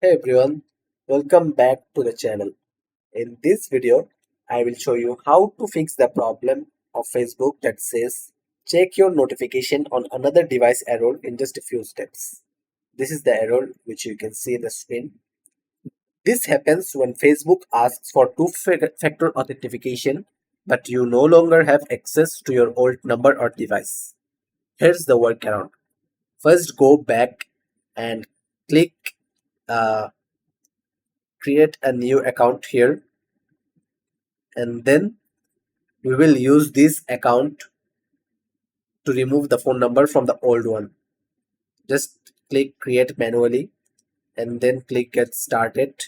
Hey everyone, welcome back to the channel. In this video, I will show you how to fix the problem of Facebook that says check your notification on another device error in just a few steps. This is the error which you can see in the screen. This happens when Facebook asks for two-factor authentication, but you no longer have access to your old number or device. Here's the workaround. First, go back and click uh, create a new account here, and then we will use this account to remove the phone number from the old one. Just click create manually and then click get started.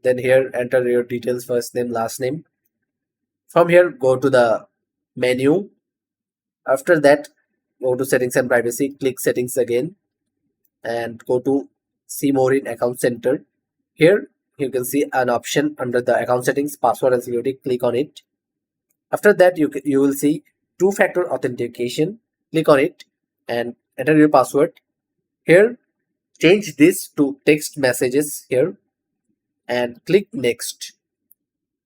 Then here enter your details, first name, last name. From here go to the menu. After that go to settings and privacy, click settings again and go to see more in account center. Here you can see an option under the account settings, password and security. Click on it. After that you will see two-factor authentication. Click on it and enter your password. Here change this to text messages here and click next.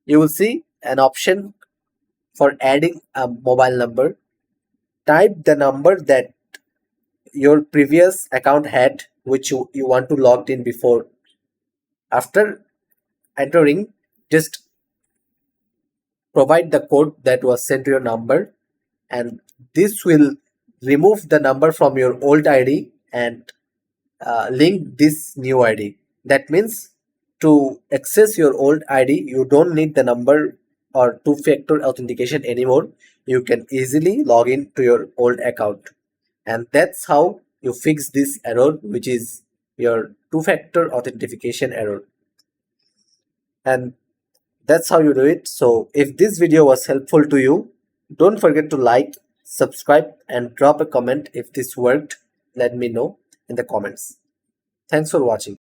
You will see an option for adding a mobile number. Type the number that your previous account had, which you want to log in before. After entering, just provide the code that was sent to your number, and this will remove the number from your old ID and link this new ID. That means to access your old ID, you don't need the number or two-factor authentication anymore. You can easily log in to your old account. And that's how you fix this error, which is your two-factor authentication error. And that's how you do it. So if this video was helpful to you, don't forget to like, subscribe, and drop a comment if this worked. Let me know in the comments. Thanks for watching.